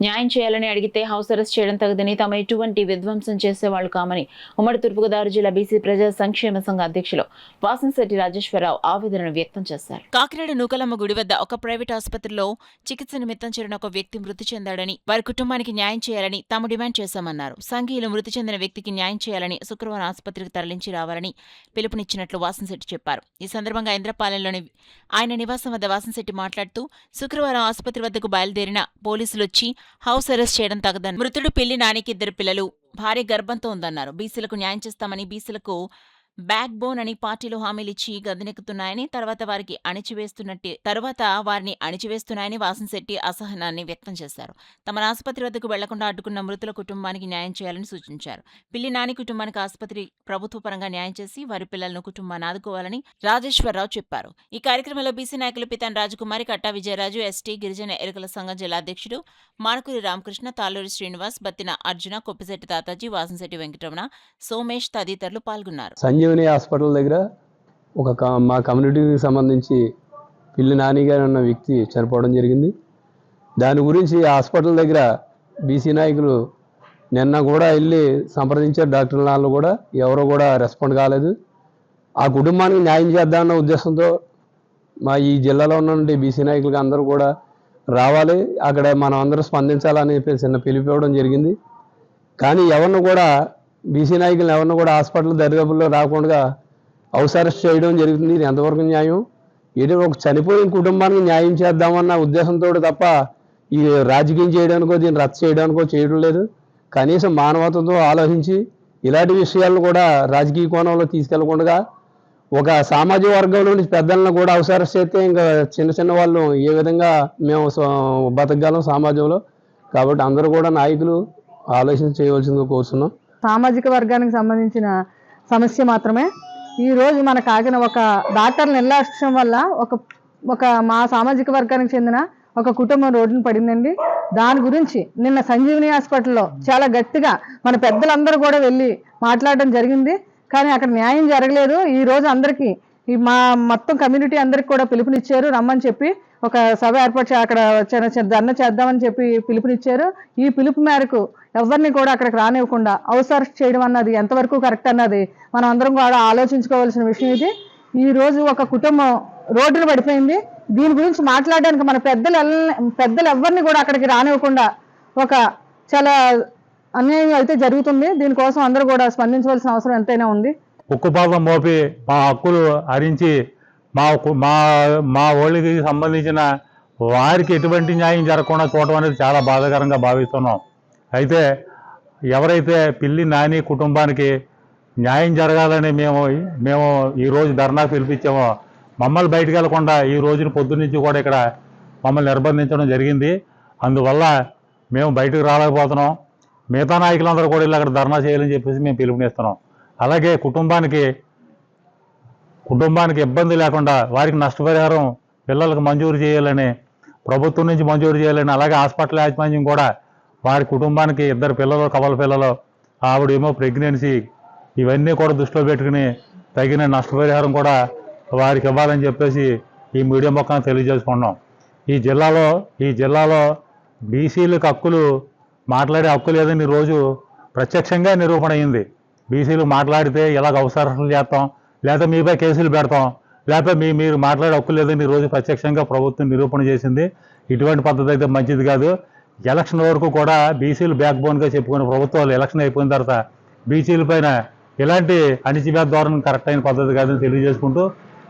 న్యాయం చేయాలని అడిగితే హౌస్ అరెస్ట్ చేయడం తగదని, తాము ఎటువంటి విధ్వంసం చేసేవాళ్లు కామని ఉమ్మడి తూర్పుగోదావరి జిల్లా బీసీ ప్రజా సంక్షేమ సంఘ అధ్యక్షులు వాసంశెట్టి రాజేశ్వరరావు ఆవేదనను వ్యక్తం చేశారు. కాకినాడ నూకలమ్మ గుడి వద్ద ఒక ప్రైవేట్ ఆసుపత్రిలో చికిత్స నిమిత్తం చేరిన ఒక వ్యక్తి మృతి చెందాడని, వారి కుటుంబానికి న్యాయం చేయాలని తాము డిమాండ్ చేశామన్నారు. సంఘీయులు మృతి చెందిన వ్యక్తికి న్యాయం చేయాలని శుక్రవారం ఆసుపత్రికి తరలించి రావాలని పిలుపునిచ్చినట్లు వాసంశెట్టి చెప్పారు. ఈ సందర్భంగా ఇంద్రపాలెంలోని ఆయన నివాసం వద్ద వాసంశెట్టి మాట్లాడుతూ, శుక్రవారం ఆసుపత్రి వద్దకు బయలుదేరిన పోలీసులొచ్చి హౌస్ అరెస్ట్ చేయడం తగదని, మృతుడు పిల్లి నానికి 2 పిల్లలు, భార్య గర్భంతో ఉందన్నారు. బీసీలకు న్యాయం చేస్తామని, బీసీలకు బ్యాక్ బోన్ అని పార్టీలు హామీలిచ్చి గద్దెనెక్కుతున్నాయని, తర్వాత వారిని అణిచివేస్తున్నాయని వాసంశెట్టి అసహనాన్ని వ్యక్తం చేశారు. తమ ఆసుపత్రి వద్దకు వెళ్లకుండా అడ్డుకున్న మృతుల కుటుంబానికి న్యాయం చేయాలని సూచించారు. పిల్లి నాని కుటుంబానికి ఆసుపత్రి ప్రభుత్వ పరంగా న్యాయం చేసి వారి పిల్లలను కుటుంబాన్ని ఆదుకోవాలని రాజేశ్వరరావు చెప్పారు. ఈ కార్యక్రమంలో బీసీ నాయకులు పితాన్ రాజకుమారి, కట్టా విజయరాజు, ఎస్టీ గిరిజన ఎరుకల సంఘం జిల్లా అధ్యక్షుడు మానకూరి రామకృష్ణ, తాళ్ళూరి శ్రీనివాస్, బత్తిన అర్జున, కొప్పిశెట్టి తాతాజీ, వాసంశెట్టి వెంకటరమణ, సోమేష్ తదితరులు పాల్గొన్నారు. సంజీవని హాస్పిటల్ దగ్గర మా కమ్యూనిటీకి సంబంధించి పిల్లి నాని గారు అన్న వ్యక్తి చనిపోవడం జరిగింది. దాని గురించి హాస్పిటల్ దగ్గర బీసీ నాయకులు నిన్న కూడా వెళ్ళి సంప్రదించారు. డాక్టర్ల వాళ్ళు కూడా ఎవరో కూడా రెస్పాండ్ కాలేదు. ఆ కుటుంబానికి న్యాయం చేద్దామన్న ఉద్దేశంతో మా ఈ జిల్లాలో ఉన్నటువంటి బీసీ నాయకులకి అందరూ కూడా రావాలి, అక్కడ మనం అందరూ స్పందించాలని చిన్న పిలిపివ్వడం జరిగింది. కానీ ఎవరిని కూడా బీసీ నాయకులు ఎవరిని కూడా హాస్పిటల్ దరిదాపుల్లో రాకుండా హౌస్ అరెస్ట్ చేయడం జరుగుతుంది. ఇది ఎంతవరకు న్యాయం? ఏదో ఒక చనిపోయిన కుటుంబానికి న్యాయం చేద్దామన్న ఉద్దేశంతో తప్ప ఈ రాజకీయం చేయడానికో దీన్ని రద్దు చేయడానికో చేయడం లేదు. కనీసం మానవతతో ఆలోచించి ఇలాంటి విషయాలను కూడా రాజకీయ కోణంలో తీసుకెళ్లకుండా ఒక సామాజిక వర్గంలో నుంచి పెద్దలను కూడా హౌస్ అరెస్ట్ చేస్తే ఇంకా చిన్న చిన్న వాళ్ళు ఏ విధంగా మేము బతకగలం సమాజంలో. కాబట్టి అందరూ కూడా నాయకులు ఆలోచన చేయవలసిందిగా కోరుతున్నాం. సామాజిక వర్గానికి సంబంధించిన సమస్య మాత్రమే. ఈరోజు మన కాకిన ఒక డాక్టర్ నిర్లక్ష్యం వల్ల ఒక మా సామాజిక వర్గానికి చెందిన ఒక కుటుంబం రోడ్డున పడిందండి. దాని గురించి నిన్న సంజీవని హాస్పిటల్లో చాలా గట్టిగా మన పెద్దలందరూ కూడా వెళ్ళి మాట్లాడడం జరిగింది. కానీ అక్కడ న్యాయం జరగలేదు. ఈ రోజు అందరికీ మా మొత్తం కమ్యూనిటీ అందరికి కూడా పిలుపునిచ్చారు, రమ్మని చెప్పి ఒక సభ ఏర్పాటు అక్కడ ధర్నా చేద్దామని చెప్పి పిలుపునిచ్చారు. ఈ పిలుపు మేరకు ఎవరిని కూడా అక్కడికి రానివ్వకుండా హౌస్ అరెస్ట్ చేయడం అన్నది ఎంతవరకు కరెక్ట్ అన్నది మనం అందరం కూడా ఆలోచించుకోవాల్సిన విషయం ఇది. ఈ రోజు ఒక కుటుంబం రోడ్డున పడిపోయింది. దీని గురించి మాట్లాడడానికి మన పెద్దలు ఎవరిని కూడా అక్కడికి రానివ్వకుండా ఒక చాలా అన్యాయం అయితే జరుగుతుంది. దీనికోసం అందరూ కూడా స్పందించవలసిన అవసరం ఎంతైనా ఉంది. ఉక్కుపాదం మోపి మా హక్కులు హరించి మా ఓళ్ళకి సంబంధించిన వారికి ఎటువంటి న్యాయం జరగకుండా చూడటం అనేది చాలా బాధాకరంగా భావిస్తున్నాం. అయితే ఎవరైతే పిల్లి నాని కుటుంబానికి న్యాయం జరగాలని మేము ఈరోజు ధర్నా పిలిపించామో, మమ్మల్ని బయటకు వెళ్లకుండా ఈ రోజున పొద్దున్నుంచి కూడా ఇక్కడ మమ్మల్ని నిర్బంధించడం జరిగింది. అందువల్ల మేము బయటకు రాలేకపోతున్నాం. మిగతా నాయకులందరూ కూడా ఇలా అక్కడ ధర్నా చేయాలని చెప్పేసి మేము పిలుపునిస్తున్నాం. అలాగే కుటుంబానికి ఇబ్బంది లేకుండా వారికి నష్టపరిహారం పిల్లలకు మంజూరు చేయాలని, ప్రభుత్వం నుంచి మంజూరు చేయాలని, అలాగే హాస్పిటల్ యాజమాన్యం కూడా వారి కుటుంబానికి 2 పిల్లలు, కవల పిల్లలు, ఆవిడేమో ప్రెగ్నెన్సీ, ఇవన్నీ కూడా దృష్టిలో పెట్టుకుని తగిన నష్టపరిహారం కూడా వారికి ఇవ్వాలని చెప్పేసి ఈ మీడియా ముఖాన్ని తెలియజేసుకున్నాం. ఈ జిల్లాలో బీసీలకు హక్కులు మాట్లాడే హక్కు లేదని రోజు ప్రత్యక్షంగా నిరూపణ అయింది. బీసీలు మాట్లాడితే ఇలాగ అవసరాలు చేస్తాం, లేదా మీపై కేసులు పెడతాం, లేకపోతే మీరు మాట్లాడే హక్కు లేదని రోజు ప్రత్యక్షంగా ప్రభుత్వం నిరూపణ చేసింది. ఇటువంటి పద్ధతి అయితే మంచిది కాదు. ఎలక్షన్ వరకు కూడా బీసీలు బ్యాక్ బోన్గా చెప్పుకునే ప్రభుత్వాలు ఎలక్షన్ అయిపోయిన తర్వాత బీసీల పైన ఇలాంటి అణిచివేత ధోరణి కరెక్ట్ అయిన పద్ధతి కాదని తెలియజేసుకుంటూ